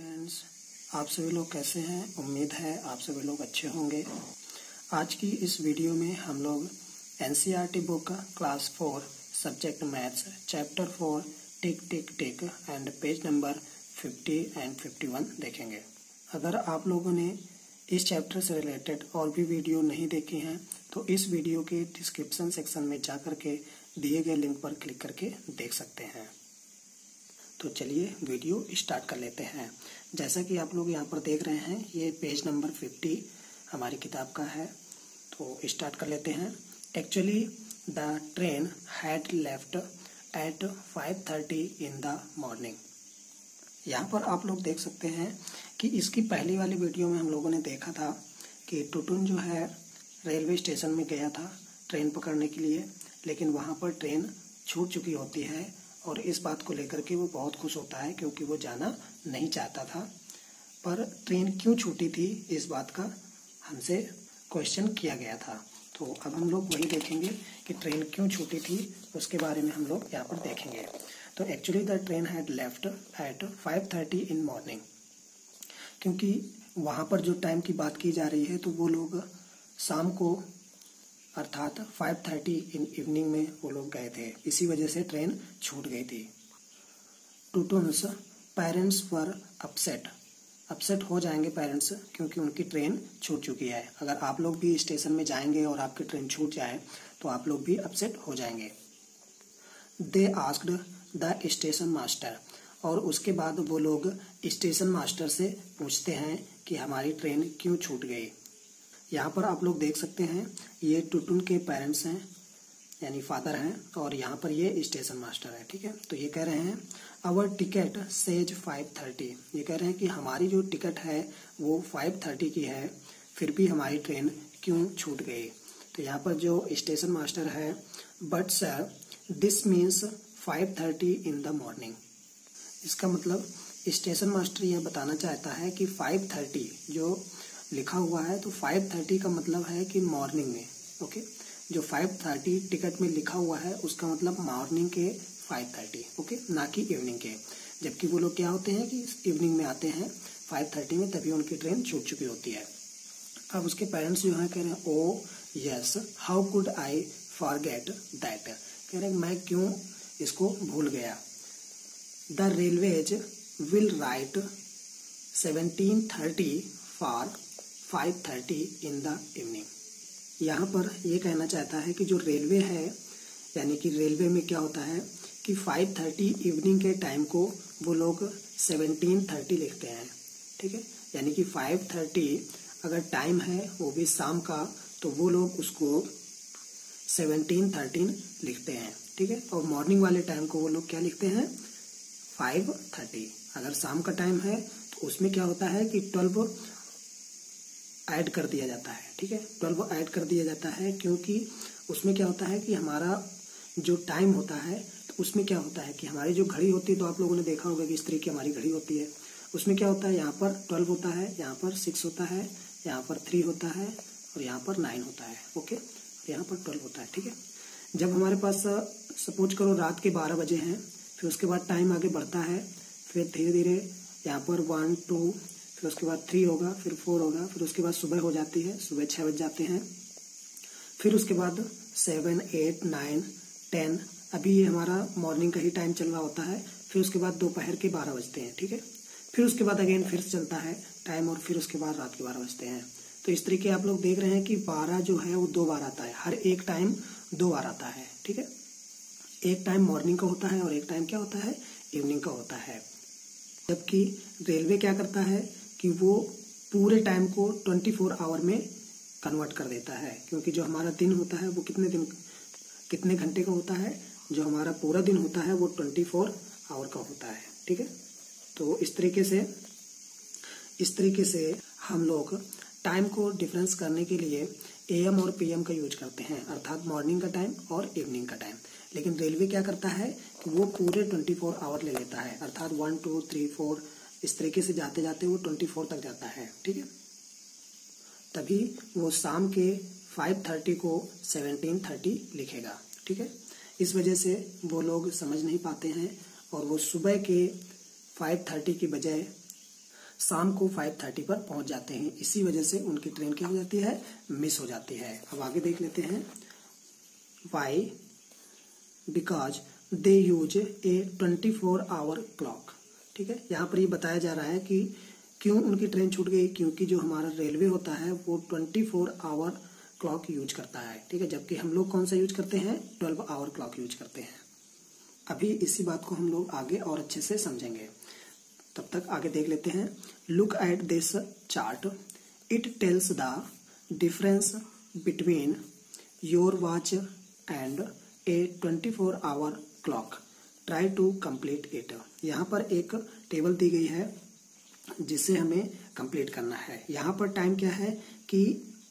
Friends, आप सभी लोग कैसे हैं। उम्मीद है आप सभी लोग अच्छे होंगे। आज की इस वीडियो में हम लोग NCERT book class 4 subject maths chapter 4 tick tick tick and page number 50 and 51 देखेंगे। अगर आप लोगों ने इस चैप्टर से रिलेटेड और भी वीडियो नहीं देखी हैं तो इस वीडियो के डिस्क्रिप्शन सेक्शन में जा करके दिए गए लिंक पर क्लिक करके देख सकते हैं। तो चलिए वीडियो स्टार्ट कर लेते हैं। जैसा कि आप लोग यहाँ पर देख रहे हैं, ये पेज नंबर 50 हमारी किताब का है। तो स्टार्ट कर लेते हैं। Actually the train had left eight 5:30 in the morning. यहाँ पर आप लोग देख सकते हैं कि इसकी पहली वाली वीडियो में हम लोगों ने देखा था कि टुटुन जो है रेलवे स्टेशन में गया था ट्रेन पकड़ने के लिए, लेकिन वहाँ पर ट्रेन छूट चुकी होती है और इस बात को लेकर के वो बहुत खुश होता है क्योंकि वो जाना नहीं चाहता था। पर ट्रेन क्यों छूटी थी इस बात का हमसे क्वेश्चन किया गया था। तो अब हम लोग वही देखेंगे कि ट्रेन क्यों छूटी थी, उसके बारे में हम लोग यहाँ पर देखेंगे। तो actually the train had left eight 5:30 in morning, क्योंकि वहाँ पर जो टाइम की बात की जा रही है तो वो लोग शाम को अर्थात 5:30 इन इवनिंग में वो लोग गए थे, इसी वजह से ट्रेन छूट गई थी। टुटुन्स पेरेंट्स वर अपसेट हो जाएंगे पेरेंट्स, क्योंकि उनकी ट्रेन छूट चुकी है। अगर आप लोग भी स्टेशन में जाएंगे और आपकी ट्रेन छूट जाए तो आप लोग भी अपसेट हो जाएंगे। They asked the station master, और उसके बाद वो लोग स्टेशन मास्टर से पूछते हैं कि हमारी ट्रेन क्यों छूट गई। यहाँ पर आप लोग देख सकते हैं ये टुटुन के पेरेंट्स हैं यानी फादर हैं, और यहाँ पर ये स्टेशन मास्टर है। ठीक है, तो ये कह रहे हैं आवर टिकट सेज 5:30। ये कह रहे हैं कि हमारी जो टिकट है वो 5:30 की है, फिर भी हमारी ट्रेन क्यों छूट गई। तो यहाँ पर जो स्टेशन मास्टर है, but sir this means 5:30 in the morning. इसका मतलब स्टेशन मास्टर यह बताना चाहता है कि 5:30 जो लिखा हुआ है तो 5:30 का मतलब है कि मॉर्निंग में। ओके, जो 5:30 टिकट में लिखा हुआ है उसका मतलब मॉर्निंग के 5:30, ओके, ना कि इवनिंग के। जबकि वो लोग क्या होते हैं कि इवनिंग में आते हैं 5:30 में, तभी उनकी ट्रेन छूट चुकी होती है। अब उसके पेरेंट्स जो है कह रहे हैं ओ yes how could I forget that. कह रहे हैं मैं क्यों इसको भूल गया। The railways will write 17:30 for 5:30 in the evening. यहाँ पर ये कहना चाहता है कि जो रेलवे है, यानी कि रेलवे में क्या होता है कि 5:30 इवनिंग के टाइम को वो लोग 17:30 लिखते हैं। ठीक है, यानी कि 5:30 अगर टाइम है वो भी शाम का, तो वो लोग उसको 17:13 लिखते हैं। ठीक है, और मॉर्निंग वाले टाइम को वो लोग क्या लिखते हैं 5:30। अगर शाम का टाइम है तो उसमें क्या होता है कि 12 ऐड कर दिया जाता है। ठीक है, 12 ऐड कर दिया जाता है, क्योंकि उसमें क्या होता है कि हमारा जो टाइम होता है तो उसमें क्या होता है कि हमारी जो घड़ी होती है, तो आप लोगों ने देखा होगा कि इस तरीके की हमारी घड़ी होती है। उसमें क्या होता है, यहाँ पर 12 होता है, यहाँ पर 6 होता है, यहाँ पर 3 होता है और यहाँ पर 9 होता है। ओके, यहाँ पर 12 होता है। ठीक है, जब हमारे पास सपोज करो रात के 12 बजे हैं, फिर उसके बाद टाइम आगे बढ़ता है, फिर धीरे धीरे यहाँ पर 1 2, फिर उसके बाद 3 होगा, फिर 4 होगा, फिर उसके बाद सुबह हो जाती है, सुबह 6 बज जाते हैं, फिर उसके बाद 7 8 9 10, अभी ये हमारा मॉर्निंग का ही टाइम चल रहा होता है। फिर उसके बाद दोपहर के 12 बजते हैं। ठीक है, फिर उसके बाद अगेन फिर चलता है टाइम, और फिर उसके बाद रात के 12 बजते हैं। तो इस तरीके आप लोग देख रहे हैं कि 12 जो है वो 2 बार आता है, हर एक टाइम 2 बार आता है। ठीक है, एक टाइम मॉर्निंग का होता है और एक टाइम क्या होता है इवनिंग का होता है। जबकि रेलवे क्या करता है कि वो पूरे टाइम को 24 आवर में कन्वर्ट कर देता है, क्योंकि जो हमारा दिन होता है वो कितने घंटे का होता है, जो हमारा पूरा दिन होता है वो 24 आवर का होता है। ठीक है, तो इस तरीके से हम लोग टाइम को डिफरेंस करने के लिए AM और PM का यूज करते हैं, अर्थात मॉर्निंग का टाइम और इवनिंग का टाइम। लेकिन रेलवे क्या करता है कि वो पूरे 24 आवर ले लेता है, अर्थात 1 2 3 4 इस तरीके से जाते जाते वो 24 तक जाता है। ठीक है, तभी वो शाम के 5:30 को 17:30 लिखेगा। ठीक है, इस वजह से वो लोग समझ नहीं पाते हैं और वो सुबह के 5:30 की बजाय शाम को 5:30 पर पहुंच जाते हैं। इसी वजह से उनकी ट्रेन क्या हो जाती है, मिस हो जाती है। अब आगे देख लेते हैं, why, because they use a 24 hour clock. ठीक है, यहाँ पर ये बताया जा रहा है कि क्यों उनकी ट्रेन छूट गई, क्योंकि जो हमारा रेलवे होता है वो 24 आवर क्लॉक यूज करता है। ठीक है, जबकि हम लोग कौन सा यूज करते हैं, 12 आवर क्लॉक यूज करते हैं। अभी इसी बात को हम लोग आगे और अच्छे से समझेंगे, तब तक आगे देख लेते हैं। Look at this chart, it tells the difference between your watch and a 24 hour clock, try to complete it. यहाँ पर एक टेबल दी गई है जिसे हमें कंप्लीट करना है। यहाँ पर टाइम क्या है कि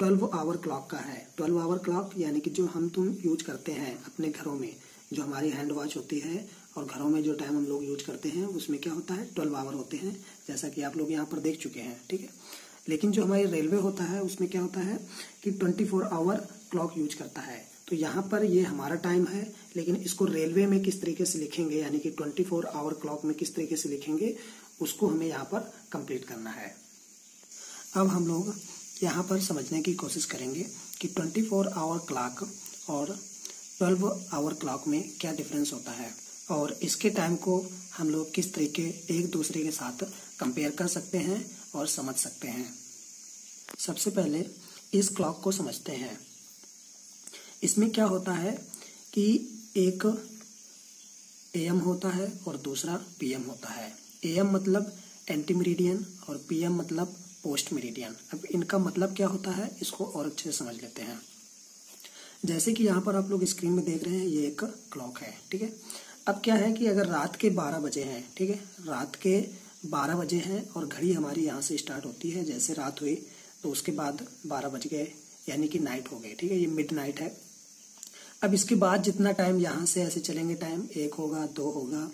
12 आवर क्लॉक का है। 12 आवर क्लॉक यानी कि जो हम तुम यूज करते हैं अपने घरों में, जो हमारी हैंड वॉच होती है और घरों में जो टाइम हम लोग यूज करते हैं उसमें क्या होता है, 12 आवर होते हैं, जैसा कि आप लोग यहाँ पर देख चुके हैं। ठीक है, लेकिन जो हमारी रेलवे होता है उसमें क्या होता है कि 24 आवर क्लॉक यूज करता है। तो यहाँ पर ये हमारा टाइम है, लेकिन इसको रेलवे में किस तरीके से लिखेंगे, यानी कि 24 आवर क्लॉक में किस तरीके से लिखेंगे, उसको हमें यहाँ पर कंप्लीट करना है। अब हम लोग यहाँ पर समझने की कोशिश करेंगे कि 24 आवर क्लॉक और 12 आवर क्लॉक में क्या डिफरेंस होता है और इसके टाइम को हम लोग किस तरीके एक दूसरे के साथ कंपेयर कर सकते हैं और समझ सकते हैं। सबसे पहले इस क्लॉक को समझते हैं। इसमें क्या होता है कि एक AM होता है और दूसरा PM होता है। AM मतलब एंटी मेरिडियन और PM मतलब पोस्ट मेरिडियन। अब इनका मतलब क्या होता है, इसको और अच्छे से समझ लेते हैं। जैसे कि यहाँ पर आप लोग स्क्रीन में देख रहे हैं, ये एक क्लॉक है। ठीक है, अब क्या है कि अगर रात के 12 बजे हैं, ठीक है, रात के 12 बजे हैं और घड़ी हमारी यहाँ से स्टार्ट होती है, जैसे रात हुई तो उसके बाद 12 बज गए, यानी कि नाइट हो गई। ठीक है, ये मिड नाइट है। अब इसके बाद जितना टाइम यहाँ से ऐसे चलेंगे, टाइम 1 होगा, 2 होगा,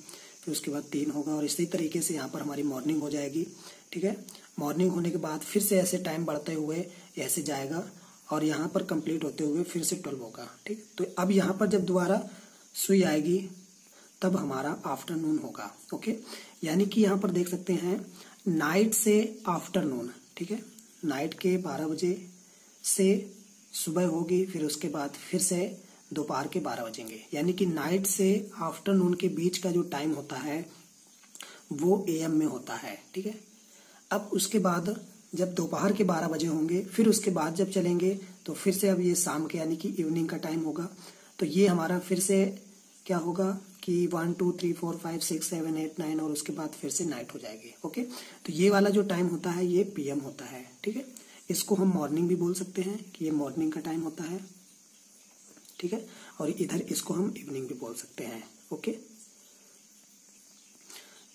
फिर उसके बाद 3 होगा और इसी तरीके से यहाँ पर हमारी मॉर्निंग हो जाएगी। ठीक है, मॉर्निंग होने के बाद फिर से ऐसे टाइम बढ़ते हुए ऐसे जाएगा और यहाँ पर कंप्लीट होते हुए फिर से 12 होगा। ठीक, तो अब यहाँ पर जब दोबारा सुई आएगी तब हमारा आफ्टरनून होगा। ओके, यानी कि यहाँ पर देख सकते हैं नाइट से आफ्टरनून। ठीक है, नाइट के 12 बजे से सुबह होगी, फिर उसके बाद फिर से दोपहर के 12 बजेंगे, यानी कि नाइट से आफ्टरनून के बीच का जो टाइम होता है वो AM में होता है। ठीक है, अब उसके बाद जब दोपहर के 12 बजे होंगे, फिर उसके बाद जब चलेंगे तो फिर से अब ये शाम के यानी कि इवनिंग का टाइम होगा। तो ये हमारा फिर से क्या होगा कि 1 2 3 4 5 6 7 8 9 और उसके बाद फिर से नाइट हो जाएगी। ओके, तो ये वाला जो टाइम होता है ये PM होता है। ठीक है, इसको हम मॉर्निंग भी बोल सकते हैं कि ये मॉर्निंग का टाइम होता है। ठीक है, और इधर इसको हम इवनिंग भी बोल सकते हैं। ओके,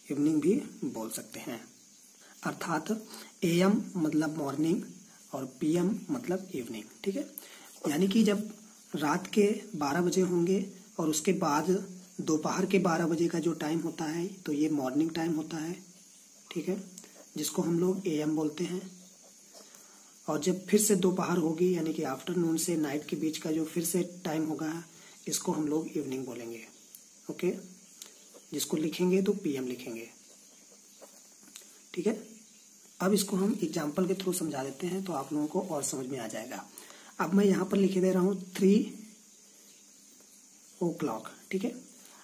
इवनिंग भी बोल सकते हैं, अर्थात AM मतलब मॉर्निंग और PM मतलब इवनिंग। ठीक है, यानी कि जब रात के 12 बजे होंगे और उसके बाद दोपहर के 12 बजे का जो टाइम होता है तो ये मॉर्निंग टाइम होता है। ठीक है, जिसको हम लोग AM बोलते हैं। और जब फिर से दोपहर होगी यानी कि आफ्टरनून से नाइट के बीच का जो फिर से टाइम होगा इसको हम लोग इवनिंग बोलेंगे। ओके, जिसको लिखेंगे तो PM लिखेंगे। ठीक है, अब इसको हम एग्जाम्पल के थ्रू समझा देते हैं तो आप लोगों को और समझ में आ जाएगा। अब मैं यहाँ पर लिखे दे रहा हूँ 3 o'clock। ठीक है,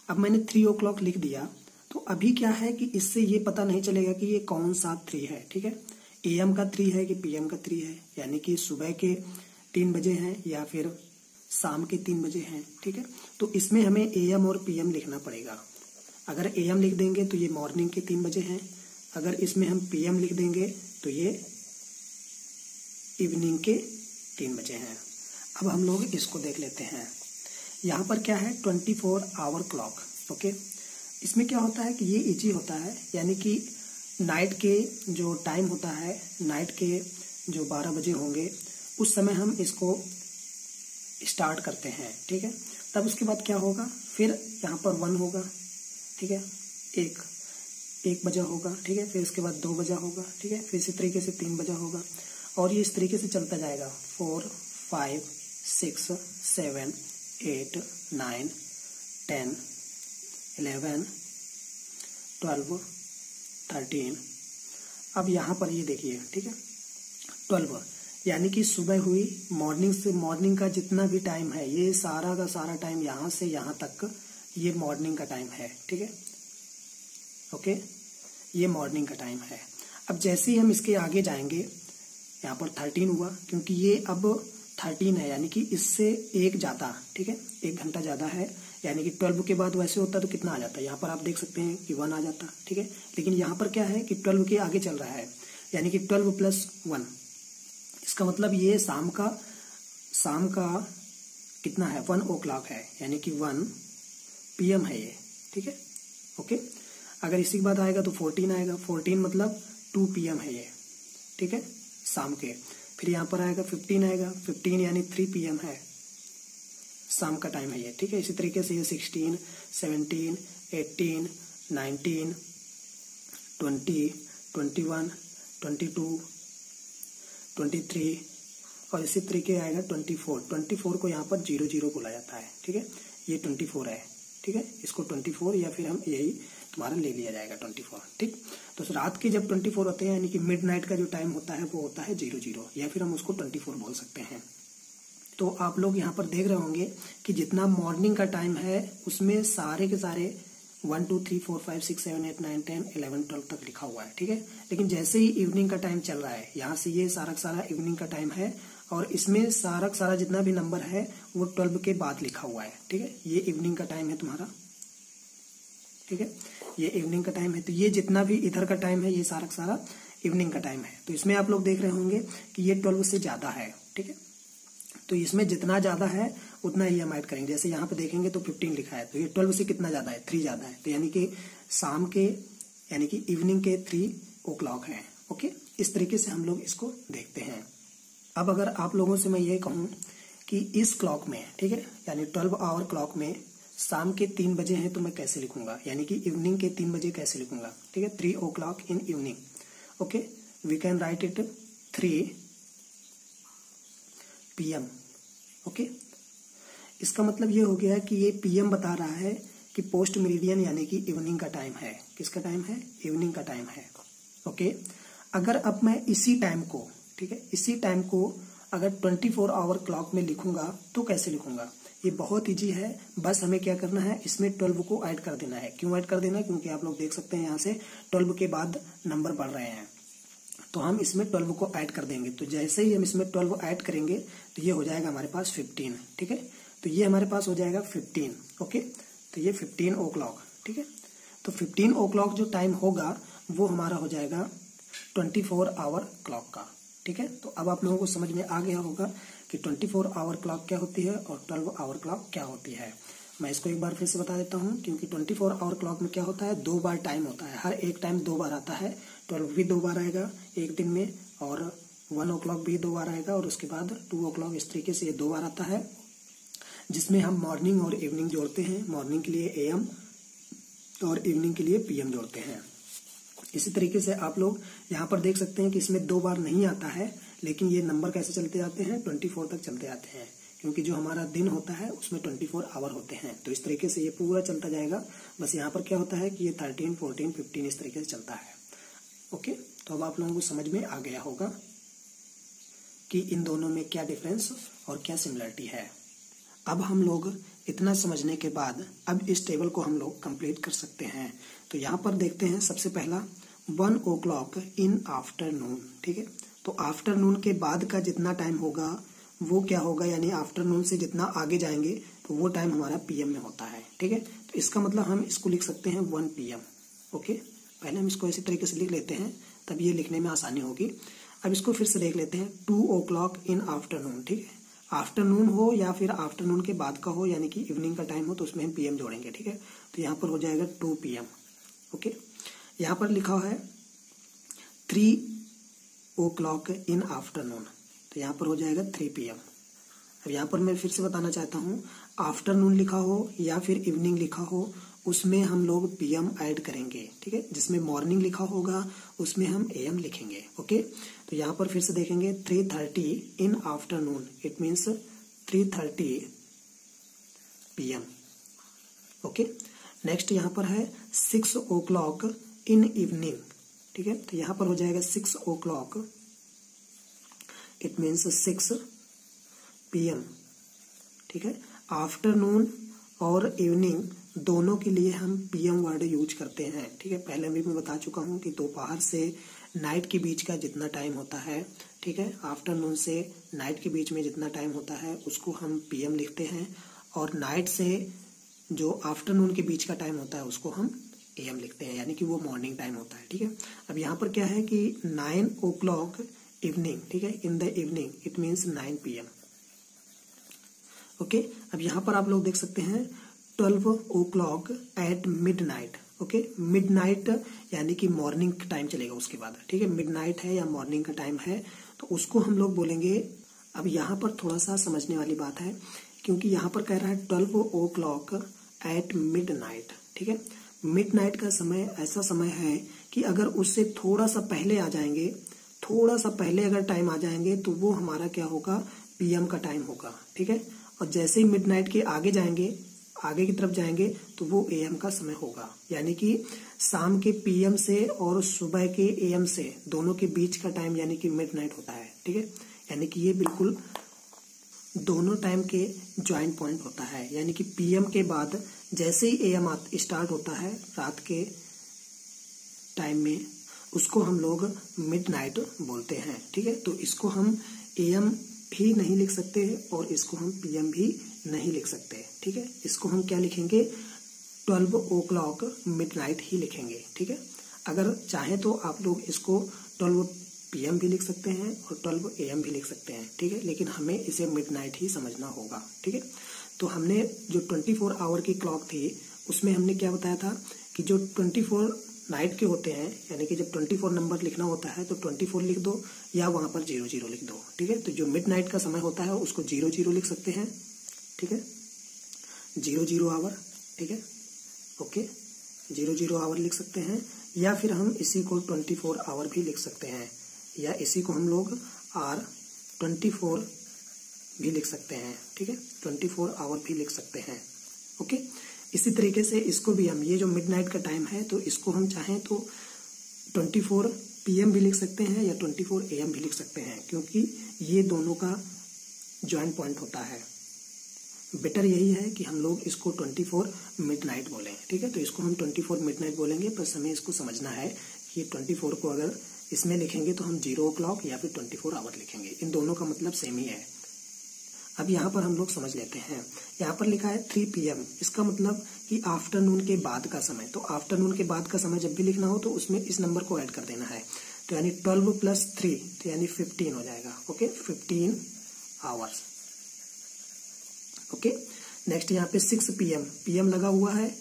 अब मैंने 3 o'clock लिख दिया तो अभी क्या है कि इससे ये पता नहीं चलेगा कि ये कौन सा 3 है। ठीक है, AM का 3 है कि PM का 3 है, यानी कि सुबह के 3 बजे हैं या फिर शाम के 3 बजे हैं। ठीक है, तो इसमें हमें AM और PM लिखना पड़ेगा। अगर AM लिख देंगे तो ये मॉर्निंग के 3 बजे हैं, अगर इसमें हम PM लिख देंगे तो ये इवनिंग के 3 बजे हैं। अब हम लोग इसको देख लेते हैं। यहाँ पर क्या है 24 आवर क्लॉक। ओके, इसमें क्या होता है कि ये इजी होता है, यानी कि नाइट के जो टाइम होता है, नाइट के जो 12 बजे होंगे उस समय हम इसको स्टार्ट करते हैं। ठीक है, तब उसके बाद क्या होगा, फिर यहाँ पर 1 होगा। ठीक है, एक बजा होगा। ठीक है, फिर इसके बाद 2 बजा होगा। ठीक है, फिर इसी तरीके से 3 बजा होगा और ये इस तरीके से चलता जाएगा 4 5 6 7 8 9 10 11 12 13 अब यहाँ पर ये देखिए, ठीक है, 12 यानी कि सुबह हुई, मॉर्निंग से मॉर्निंग का जितना भी टाइम है ये सारा का सारा टाइम यहाँ से यहाँ तक ये मॉर्निंग का टाइम है, ठीक है, ओके, ये मॉर्निंग का टाइम है। अब जैसे ही हम इसके आगे जाएंगे, यहाँ पर 13 हुआ क्योंकि ये अब 13 है, यानी कि इससे एक ज़्यादा, ठीक है, 1 घंटा ज़्यादा है, यानी कि 12 के बाद वैसे होता तो कितना आ जाता है, यहाँ पर आप देख सकते हैं कि 1 आ जाता, ठीक है, लेकिन यहाँ पर क्या है कि 12 के आगे चल रहा है, यानी कि 12 + 1, इसका मतलब ये शाम का कितना है, 1 o'clock है, यानी कि 1 PM है ये, ठीक है, ओके। अगर इसी के बाद आएगा तो 14 आएगा, 14 मतलब 2 PM है ये, ठीक है, शाम के। फिर यहाँ पर आएगा 15 आएगा, 15 यानी 3 PM है, शाम का टाइम है ये, ठीक है। इसी तरीके से ये 16, 17, 18, 19, 20, 21, 22, 23 और इसी तरीके आएगा 24 को यहाँ पर 00 बोला जाता है, ठीक है, ये 24 है, ठीक है, इसको 24 या फिर हम यही तुम्हारा ले लिया जाएगा 24, ठीक। तो रात के जब 24 होते हैं यानी कि मिडनाइट का जो टाइम होता है वो होता है 00 या फिर हम उसको 24 बोल सकते हैं। तो आप लोग यहाँ पर देख रहे होंगे कि जितना मॉर्निंग का टाइम है उसमें सारे के सारे 1 2 3 4 5 6 7 8 9 10 11 12 तक लिखा हुआ है, ठीक है। लेकिन जैसे ही इवनिंग का टाइम चल रहा है, यहाँ से ये सारा इवनिंग का टाइम है और इसमें सारा जितना भी नंबर है वो 12 के बाद लिखा हुआ है, ठीक है। ये इवनिंग का टाइम है तुम्हारा, ठीक है, ये इवनिंग का टाइम है। तो ये जितना भी इधर का टाइम है ये सारा इवनिंग का टाइम है। तो इसमें आप लोग देख रहे होंगे कि ये 12 से ज्यादा है, ठीक है। तो इसमें जितना ज्यादा है उतना ही हम ऐड करेंगे। जैसे यहाँ पे देखेंगे तो 15 लिखा है, तो ये 12 से कितना ज्यादा है, 3 ज्यादा है, तो यानी कि शाम के यानी कि इवनिंग के 3 o'clock है, ओके। इस तरीके से हम लोग इसको देखते हैं। अब अगर आप लोगों से मैं ये कहूँ कि इस क्लॉक में, ठीक है, यानी 12 आवर क्लॉक में शाम के 3 बजे हैं तो मैं कैसे लिखूंगा, यानी कि इवनिंग के 3 बजे कैसे लिखूंगा, ठीक है, 3 o'clock in evening, okay, we can write it 3 PM, okay. इसका मतलब ये हो गया कि ये PM बता रहा है कि पोस्ट मेरिडियन यानी कि इवनिंग का टाइम है। किसका टाइम है, इवनिंग का टाइम है, ओके। अगर अब मैं इसी टाइम को, ठीक है, इसी टाइम को अगर 24 आवर क्लॉक में लिखूंगा तो कैसे लिखूंगा, ये बहुत इजी है। बस हमें क्या करना है, इसमें 12 को ऐड कर देना है। क्यों ऐड कर देना है, क्योंकि आप लोग देख सकते हैं यहाँ से 12 के बाद नंबर बढ़ रहे हैं, तो हम इसमें 12 को ऐड कर देंगे। तो जैसे ही हम इसमें 12 ऐड करेंगे तो ये हो जाएगा हमारे पास 15, ठीक है। तो ये हमारे पास हो जाएगा 15, ओके। तो ये 15 o'clock, ठीक है। तो 15 o'clock जो टाइम होगा वो हमारा हो जाएगा 24 आवर क्लॉक का, ठीक है। तो अब आप लोगों को समझ में आ गया होगा कि 24 आवर क्लॉक क्या होती है और 12 आवर क्लॉक क्या होती है। मैं इसको एक बार फिर से बता देता हूँ, क्योंकि 24 आवर क्लॉक में क्या होता है, 2 बार टाइम होता है, हर एक टाइम 2 बार आता है। 12 भी 2 बार आएगा एक दिन में, और 1 o'clock भी 2 बार आएगा, और उसके बाद 2 o'clock, इस तरीके से ये 2 बार आता है, जिसमें हम मॉर्निंग और इवनिंग जोड़ते हैं। मॉर्निंग के लिए AM और इवनिंग के लिए PM जोड़ते हैं। इसी तरीके से आप लोग यहाँ पर देख सकते हैं कि इसमें 2 बार नहीं आता है, लेकिन ये नंबर कैसे चलते जाते हैं, 24 तक चलते जाते हैं, क्योंकि जो हमारा दिन होता है उसमें 24 आवर होते हैं। तो इस तरीके से ये पूरा चलता जाएगा। बस यहाँ पर क्या होता है कि ये 13, 14, 15 इस तरीके से चलता है, ओके। तो अब आप लोगों को समझ में आ गया होगा कि इन दोनों में क्या डिफरेंस और क्या सिमिलरिटी है। अब हम लोग इतना समझने के बाद अब इस टेबल को हम लोग कंप्लीट कर सकते हैं। तो यहाँ पर देखते हैं, सबसे पहला 1 o'clock इन आफ्टरनून, ठीक है। तो आफ्टरनून के बाद का जितना टाइम होगा वो क्या होगा, यानी आफ्टरनून से जितना आगे जाएंगे तो वो टाइम हमारा PM में होता है, ठीक है। तो इसका मतलब हम इसको लिख सकते हैं 1 PM, ओके। पहले हम इसको इसी तरीके से लिख लेते हैं, तब ये लिखने में आसानी होगी। अब इसको फिर से देख लेते हैं, 2 o'clock इन आफ्टरनून, ठीक है। आफ्टरनून हो या फिर आफ्टरनून के बाद का हो, यानी कि इवनिंग का टाइम हो, तो उसमें हम PM जोड़ेंगे, ठीक है। तो यहाँ पर हो जाएगा 2 PM, ओके। यहाँ पर लिखा है 3 o'clock इन आफ्टरनून, तो यहाँ पर हो जाएगा 3 PM। अब यहाँ पर मैं फिर से बताना चाहता हूँ, आफ्टरनून लिखा हो या फिर इवनिंग लिखा हो, उसमें हम लोग PM ऐड करेंगे, ठीक है। जिसमें मॉर्निंग लिखा होगा उसमें हम AM लिखेंगे, ओके। तो यहाँ पर फिर से देखेंगे 3:30 in afternoon, it means 3:30 PM, okay. Next यहाँ पर है 6 o'clock इन इवनिंग, ठीक है। तो यहाँ पर हो जाएगा 6 o'clock, इट मीन्स 6 PM, ठीक है। आफ्टरनून और इवनिंग दोनों के लिए हम PM वर्ड यूज करते हैं, ठीक है। पहले भी मैं बता चुका हूँ कि दोपहर से नाइट के बीच का जितना टाइम होता है, ठीक है, आफ्टरनून से नाइट के बीच में जितना टाइम होता है उसको हम PM लिखते हैं, और नाइट से जो आफ्टरनून के बीच का टाइम होता है उसको हम AM लिखते हैं, यानी कि वो मॉर्निंग टाइम होता है, ठीक है। अब यहाँ पर क्या है कि 9 o'clock इवनिंग, ठीक है, in the evening, it means 9 PM, okay. अब यहाँ पर आप लोग देख सकते हैं 12 o'clock eight midnight, okay. Midnight यानी कि मॉर्निंग का टाइम चलेगा उसके बाद, ठीक है। मिडनाइट है या मॉर्निंग का टाइम है तो उसको हम लोग बोलेंगे। अब यहाँ पर थोड़ा सा समझने वाली बात है, क्योंकि यहाँ पर कह रहा है 12 o'clock एट मिडनाइट, ठीक है। मिडनाइट का समय ऐसा समय है कि अगर उससे थोड़ा सा पहले आ जाएंगे, थोड़ा सा पहले अगर टाइम आ जाएंगे तो वो हमारा क्या होगा, PM का टाइम होगा, ठीक है। और जैसे ही मिडनाइट के आगे जाएंगे, आगे की तरफ जाएंगे तो वो AM का समय होगा, यानी कि शाम के PM से और सुबह के AM से दोनों के बीच का टाइम यानी कि मिडनाइट होता है, ठीक है। यानी कि ये बिल्कुल दोनों टाइम के ज्वाइंट पॉइंट होता है, यानी कि PM के बाद जैसे ही AM स्टार्ट होता है रात के टाइम में, उसको हम लोग मिडनाइट बोलते हैं, ठीक है। तो इसको हम AM भी नहीं लिख सकते और इसको हम PM भी नहीं लिख सकते, ठीक है। इसको हम क्या लिखेंगे, 12 o'clock मिडनाइट ही लिखेंगे, ठीक है। अगर चाहे तो आप लोग इसको 12 PM भी लिख सकते हैं और 12 AM भी लिख सकते हैं, ठीक है, लेकिन हमें इसे मिडनाइट ही समझना होगा, ठीक है। तो हमने जो 24 आवर की क्लॉक थी उसमें हमने क्या बताया था कि जो 24 नाइट के होते हैं, यानी कि जब 24 नंबर लिखना होता है तो 24 लिख दो या वहां पर 00 लिख दो, ठीक है। तो जो मिडनाइट का समय होता है उसको 00 लिख सकते हैं, ठीक है, 00 आवर, ठीक है, ओके, 00 आवर लिख सकते हैं, या फिर हम इसी को 24 आवर भी लिख सकते हैं, या इसी को हम लोग R24 भी लिख सकते हैं, ठीक है, 24 आवर भी लिख सकते हैं, ओके। इसी तरीके से इसको भी हम, ये जो मिडनाइट का टाइम है तो इसको हम चाहें तो 24 PM भी लिख सकते हैं या 24 AM भी लिख सकते हैं, क्योंकि ये दोनों का ज्वाइंट पॉइंट होता है। बेटर यही है कि हम लोग इसको 24 मिडनाइट बोलें, ठीक है। तो इसको हम 24 मिडनाइट बोलेंगे, बस हमें इसको समझना है कि 24 को अगर इसमें लिखेंगे तो हम 0 o'clock या फिर 24 आवर लिखेंगे, इन दोनों का मतलब सेम ही है। अब यहाँ पर हम लोग समझ लेते हैं, यहाँ पर लिखा है 3 PM, इसका मतलब कि आफ्टरनून के बाद का समय। तो आफ्टरनून के बाद का समय जब भी लिखना हो तो उसमें इस नंबर को ऐड कर देना है, तो यानी 12 + 3 तो यानी 15 हो जाएगा, ओके, 15 आवर्स, ओके। नेक्स्ट यहाँ पे 6 PM लगा हुआ है,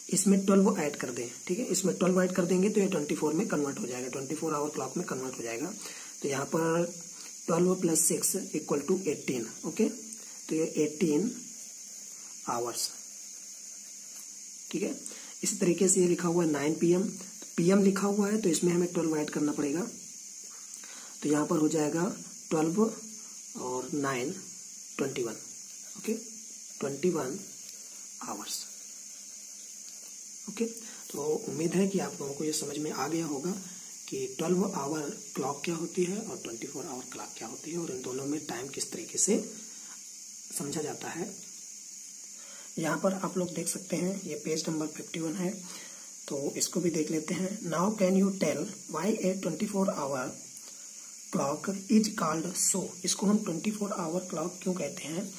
इसमें 12 ऐड कर दें, ठीक है, इसमें 12 ऐड कर देंगे तो ये 24 में कन्वर्ट हो जाएगा, 24 आवर क्लॉक में कन्वर्ट हो जाएगा। तो यहाँ पर 12 + 6 = 18, ओके, तो ये 18 आवर्स, ठीक है। इसी तरीके से ये लिखा हुआ है 9 PM, PM लिखा हुआ है तो इसमें हमें 12 ऐड करना पड़ेगा, तो यहाँ पर हो जाएगा 12 और 9 21, ओके, 21 आवर्स, ओके। तो उम्मीद है कि आप लोगों को ये समझ में आ गया होगा कि 12 आवर क्लॉक क्या होती है और 24 आवर क्लॉक क्या होती है, और इन दोनों में टाइम किस तरीके से समझा जाता है। यहाँ पर आप लोग देख सकते हैं ये पेज नंबर 51 है, तो इसको भी देख लेते हैं। Now can you tell why a 24 hour clock is called so. इसको हम 24 आवर क्लॉक क्यों कहते हैं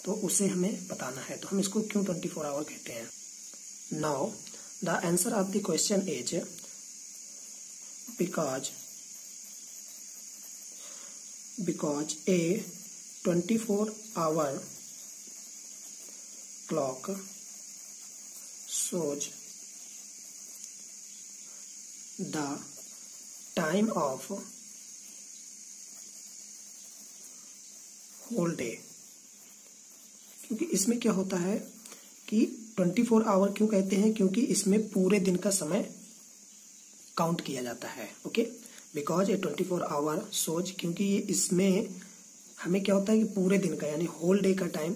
तो उसे हमें बताना है, तो हम इसको क्यों 24 आवर कहते हैं। Now the answer of the question is because a 24-hour clock shows the time of whole day। क्योंकि इसमें क्या होता है कि 24 आवर क्यों कहते हैं, क्योंकि इसमें पूरे दिन का समय काउंट किया जाता है, ओके। बिकॉज ए 24 आवर सोच, क्योंकि इसमें हमें क्या होता है कि पूरे दिन का यानी होल डे का टाइम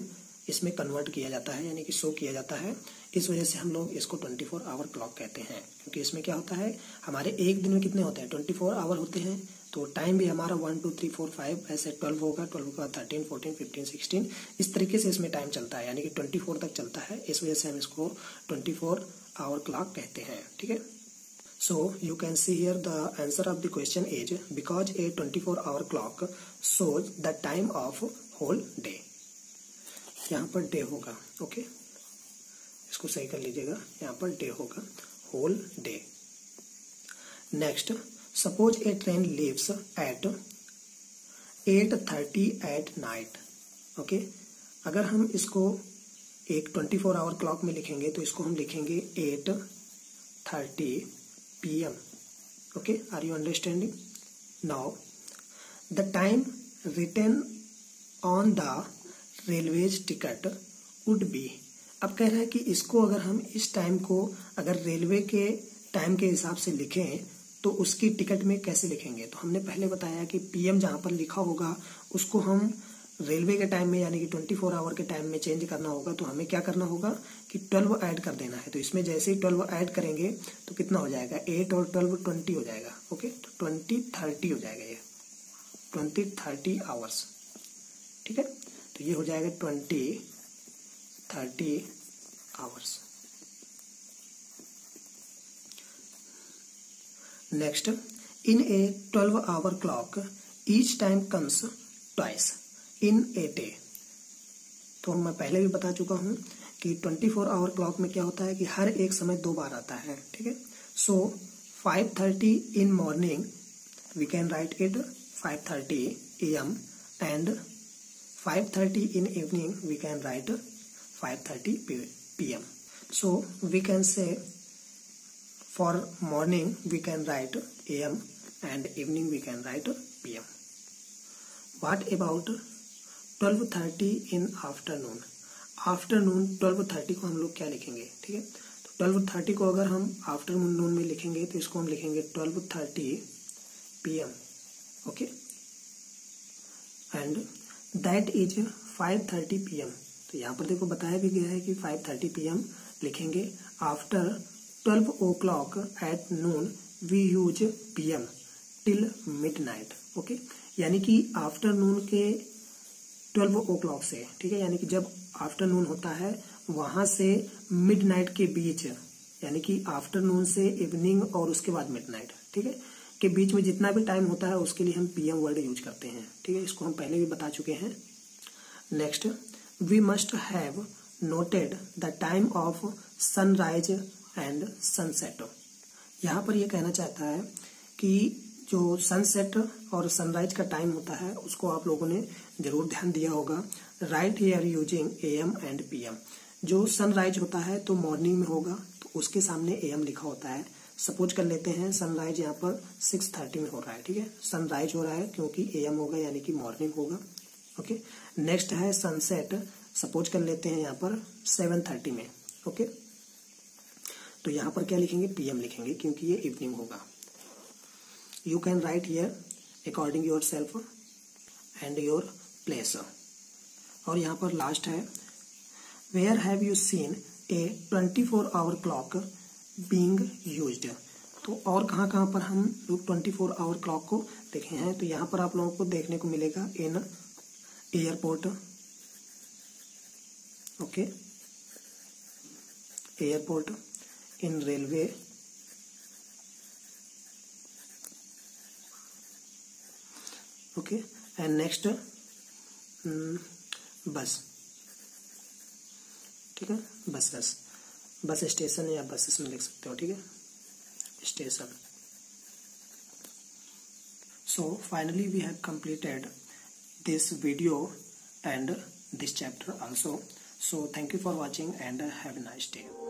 इसमें कन्वर्ट किया जाता है, यानी कि शो किया जाता है। इस वजह से हम लोग इसको 24 आवर क्लॉक कहते हैं, क्योंकि इसमें क्या होता है, हमारे एक दिन में कितने होते हैं, 24 आवर होते हैं। तो टाइम भी हमारा 1 2 3 4 5 ऐसे 12 होगा, 12 के बाद 13 14 15 16 इस तरीके से इसमें टाइम चलता है, यानी कि 24 तक चलता है। इस वजह से हम इसको 24 आवर क्लॉक कहते हैं, ठीक है। So you can see here the answer of the question is because a 24-hour clock shows the time of whole day. यहाँ पर डे होगा, ओके, इसको सही कर लीजिएगा, यहाँ पर डे होगा, whole day. Next, suppose a train leaves at 8:30 at night, okay. अगर हम इसको एक 24 आवर क्लॉक में लिखेंगे तो इसको हम लिखेंगे 8:30 PM. Okay, are you understanding? Now, the time written on the railway's ticket would be. अब कह रहा है कि इसको अगर हम इस टाइम को अगर रेलवे के टाइम के हिसाब से लिखें तो उसकी टिकट में कैसे लिखेंगे। तो हमने पहले बताया कि PM जहाँ पर लिखा होगा उसको हम रेलवे के टाइम में यानी कि 24 आवर के टाइम में चेंज करना होगा। तो हमें क्या करना होगा कि 12 ऐड कर देना है। तो इसमें जैसे ही 12 ऐड करेंगे तो कितना हो जाएगा, 8 और 12 20 हो जाएगा, ओके। तो 20-30 हो जाएगा, ये 20-30 आवर्स, ठीक है। तो ये हो जाएगा 20-30 hours. Next, in A 12 hour clock each time comes twice in a day. तो मैं पहले भी बता चुका हूं कि 24 आवर क्लॉक में क्या होता है कि हर एक समय 2 बार आता है, ठीक है। So 5:30 in morning we can write it 5:30 AM and 5:30 in evening we can write 5:30 PM. So we can say for morning we can write AM and evening we can write PM. What about 12:30 in afternoon? Afternoon 12:30 को हम लोग क्या लिखेंगे, ठीक है। तो 12:30 को अगर हम आफ्टरनून में लिखेंगे तो इसको हम लिखेंगे 12:30 PM, okay. And that is 5:30 PM। तो यहाँ पर देखो बताया भी गया है कि 5:30 PM लिखेंगे। After 12 o'clock at noon we use PM till midnight, okay. यानी कि आफ्टरनून के 12 o'clock से, ठीक है, यानी कि जब आफ्टरनून होता है वहां से मिडनाइट के बीच, यानी कि आफ्टरनून से इवनिंग और उसके बाद मिडनाइट, ठीक है, के बीच में जितना भी टाइम होता है उसके लिए हम PM वर्ड यूज करते हैं, ठीक है। इसको हम पहले भी बता चुके हैं। Next, we must have noted the time of sunrise and sunset. यहाँ पर यह कहना चाहता है कि जो सनसेट और सनराइज का टाइम होता है उसको आप लोगों ने जरूर ध्यान दिया होगा। Right here using AM and PM। जो सनराइज होता है तो मॉर्निंग में होगा, तो उसके सामने AM लिखा होता है। सपोज कर लेते हैं सनराइज यहाँ पर 6:30 में हो रहा है, ठीक है। सनराइज हो रहा है क्योंकि AM होगा यानी कि मॉर्निंग होगा, ओके। नेक्स्ट है सनसेट, सपोज कर लेते हैं यहाँ पर 7:30 में, ओके। तो यहाँ पर क्या लिखेंगे, PM लिखेंगे क्योंकि ये इवनिंग होगा। You can write here according yourself and your place. और यहाँ पर लास्ट है, where have you seen a 24-hour clock being used? तो और कहाँ कहाँ पर हम लोग 24 आवर क्लॉक को देखे हैं। तो यहाँ पर आप लोगों को देखने को मिलेगा in airport, okay, airport, in railway, okay, and next bus, ठीक है, बस स्टेशन या बसेस में लिख सकते हो, ठीक है, station. So finally we have completed this video and this chapter also. So thank you for watching and have a nice day.